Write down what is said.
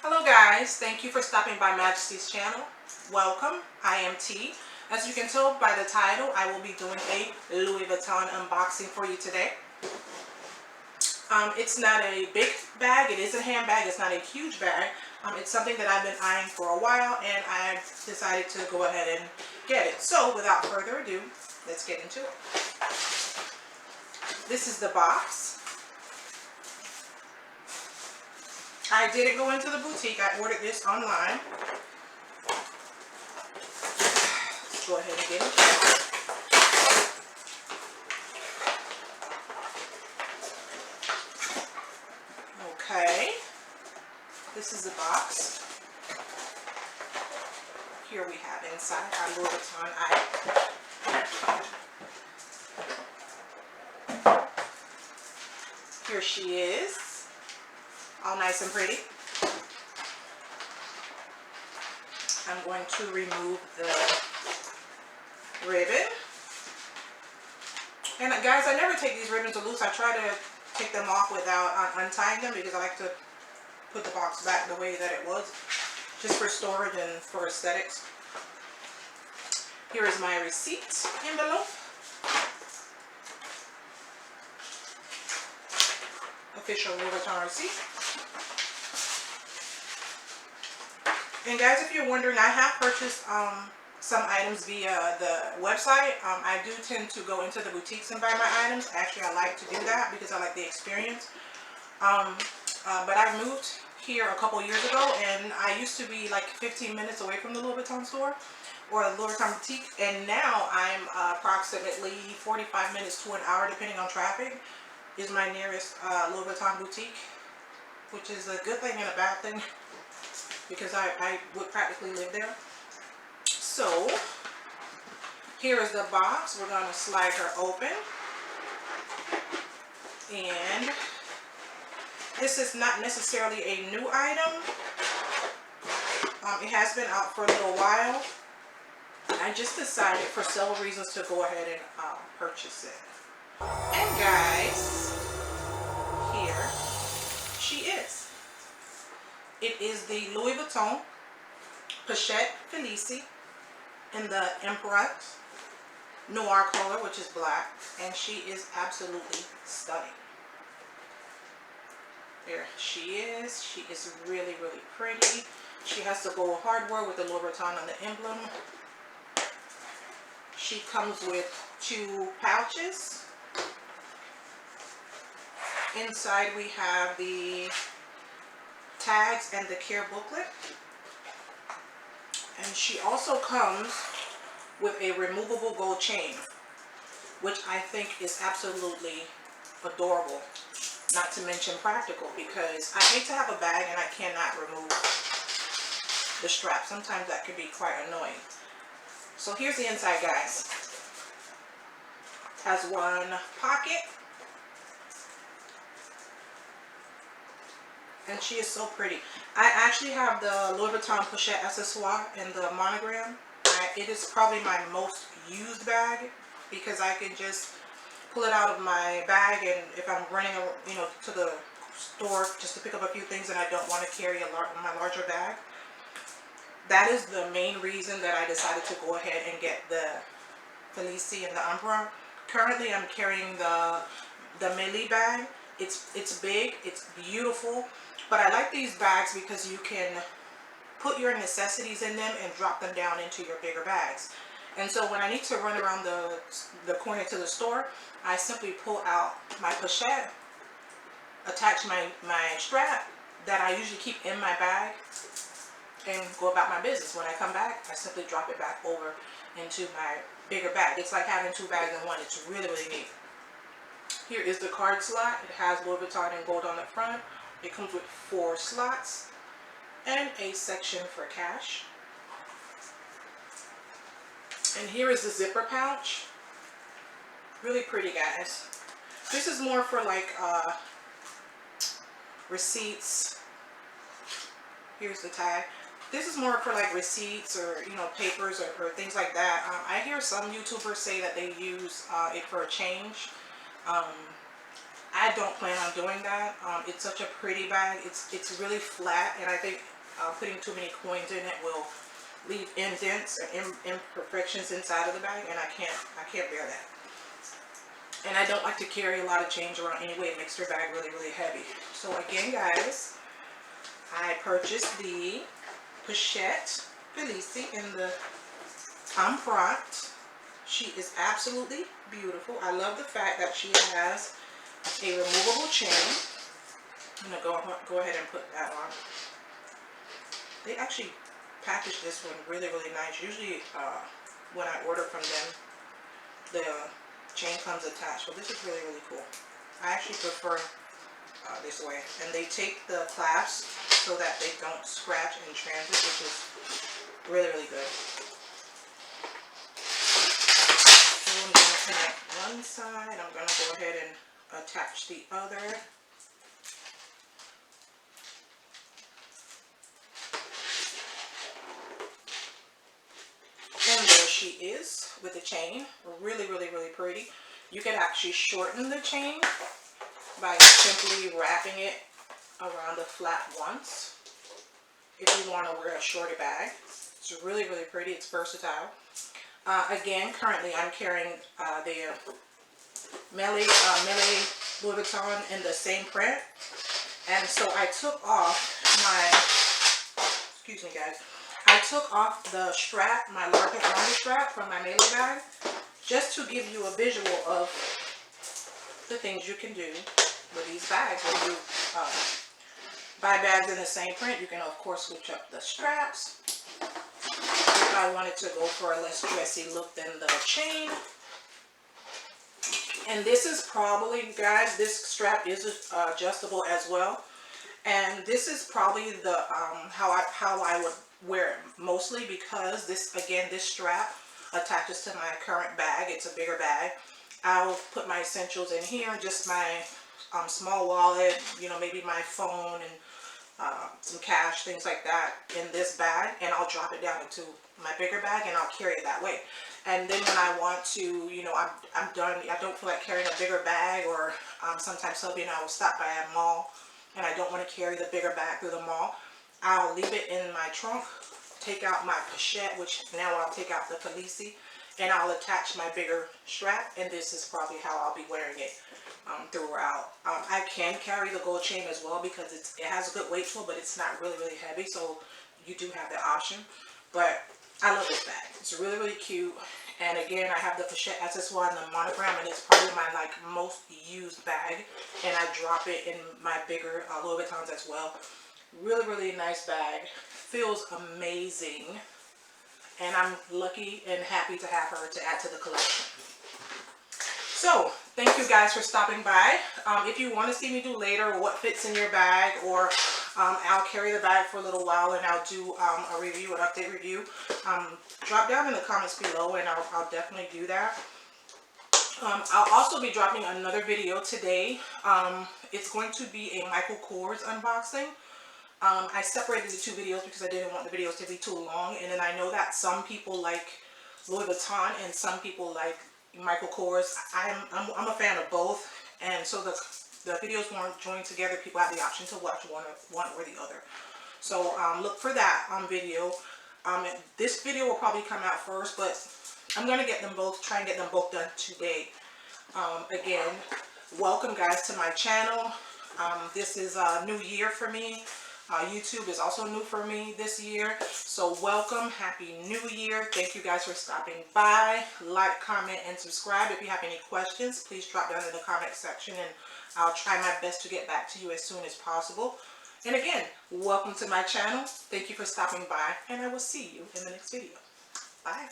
Hello guys, thank you for stopping by Majes-Tee's channel. Welcome, I am T. As you can tell by the title, I will be doing a Louis Vuitton unboxing for you today. It's not a big bag, it is a handbag, it's not a huge bag. It's something that I've been eyeing for a while and I decided to go ahead and get it. So without further ado, let's get into it. This is the box. I didn't go into the boutique, I ordered this online. Let's go ahead and get it. Okay, this is the box. Here we have inside our Louis Vuitton item. Here she is. All nice and pretty. I'm going to remove the ribbon. And guys, I never take these ribbons loose. I try to take them off without untying them because I like to put the box back the way that it was, just for storage and for aesthetics. Here is my receipt envelope. Official Louis Vuitton receipt. And guys, if you're wondering, I have purchased some items via the website. I do tend to go into the boutiques and buy my items. Actually, I like to do that because I like the experience. But I moved here a couple years ago, and I used to be like 15 minutes away from the Louis Vuitton store or the Louis Vuitton boutique, and now I'm approximately 45 minutes to an hour, depending on traffic, is my nearest Louis Vuitton boutique, which is a good thing and a bad thing, because I would practically live there. So here is the box. We're going to slide her open. And this is not necessarily a new item. It has been out for a little while. I just decided for several reasons to go ahead and purchase it. And guys, here she is. It is the Louis Vuitton Pochette Felicie in the Emperor Noir color, which is black, and she is absolutely stunning. There she is. She is really, really pretty. She has to go hardware with the Louis Vuitton on the emblem. She comes with 2 pouches. Inside we have the tags and the care booklet, and she also comes with a removable gold chain, which I think is absolutely adorable, not to mention practical, because I hate to have a bag and I cannot remove the strap. Sometimes that can be quite annoying. So here's the inside, guys. It has one pocket. And she is so pretty. I actually have the Louis Vuitton Pochette Accessoire in the monogram. It is probably my most used bag because I can just pull it out of my bag, and if I'm running, to the store just to pick up a few things and I don't want to carry my larger bag. That is the main reason that I decided to go ahead and get the Felicie and the Emperor. Currently, I'm carrying the Melee bag. It's big, it's beautiful. But I like these bags because you can put your necessities in them and drop them down into your bigger bags. And so when I need to run around the corner to the store, I simply pull out my pochette, attach my strap that I usually keep in my bag, and go about my business. When I come back, I simply drop it back over into my bigger bag. It's like having 2 bags in one. It's really, really neat. Here is the card slot. It has Louis Vuitton in gold on the front. It comes with 4 slots and a section for cash. And here is the zipper pouch. Really pretty, guys. This is more for like receipts. Here's the tag. This is more for like receipts or papers or things like that. I hear some YouTubers say that they use it for a change. I don't plan on doing that. It's such a pretty bag. It's really flat, and I think putting too many coins in it will leave indents and imperfections inside of the bag, and I can't bear that. And I don't like to carry a lot of change around anyway. It makes your bag really, really heavy. So again, guys, I purchased the Pochette Felicie in the Empreinte. She is absolutely beautiful. I love the fact that she has a removable chain. I'm going to go ahead and put that on. They actually package this one really, really nice. Usually when I order from them, the chain comes attached, but this is really, really cool. I actually prefer this way. And they take the clasps so that they don't scratch in transit, which is really, really good. So I'm going to connect one side. I'm going to go ahead and attach the other. And there she is with the chain. Really, really, really pretty. You can actually shorten the chain by simply wrapping it around the flap once if you want to wear a shorter bag. It's really, really pretty. It's versatile. Again, currently I'm carrying the Majes Louis Vuitton in the same print. And so I took off my, excuse me guys, I took off the strap, my larger strap from my Majes bag, just to give you a visual of the things you can do with these bags. When you buy bags in the same print, you can of course switch up the straps. If I wanted to go for a less dressy look than the chain. And this is probably, guys, this strap is adjustable as well. And this is probably the how I would wear it mostly, because this, again, this strap attaches to my current bag. It's a bigger bag. I'll put my essentials in here, just my small wallet, you know, maybe my phone and some cash, things like that in this bag, and I'll drop it down into my bigger bag and I'll carry it that way. And then when I want to, you know, I'm done, I don't feel like carrying a bigger bag, or sometimes Hubby and I will stop by a mall and I don't want to carry the bigger bag through the mall, I'll leave it in my trunk, take out my Pochette, which now I'll take out the Felicie, and I'll attach my bigger strap, and this is probably how I'll be wearing it throughout. I can carry the gold chain as well because it has a good weight to it, but it's not really, really heavy, so you do have that option. But I love this bag. It's really, really cute. And again, I have the Pochette accessoire and the monogram, and it's probably my most used bag. And I drop it in my bigger Louis Vuittons as well. Really, really nice bag. Feels amazing. And I'm lucky and happy to have her to add to the collection. So, thank you guys for stopping by. If you want to see me do later what fits in your bag, or I'll carry the bag for a little while and I'll do a review, an update review, drop down in the comments below and I'll definitely do that. I'll also be dropping another video today. It's going to be a Michael Kors unboxing. I separated the two videos because I didn't want the videos to be too long, and then I know that some people like Louis Vuitton and some people like Michael Kors. I'm a fan of both, and so the videos weren't joined together. People have the option to watch one or the other. So look for that video. This video will probably come out first, but I'm going to get them both, try and get them both done today. Again, welcome guys to my channel. This is a new year for me. YouTube is also new for me this year. So welcome, happy new year. Thank you guys for stopping by. Like, comment, and subscribe. If you have any questions, please drop down in the comment section and I'll try my best to get back to you as soon as possible. And again, welcome to my channel. Thank you for stopping by, and I will see you in the next video. Bye.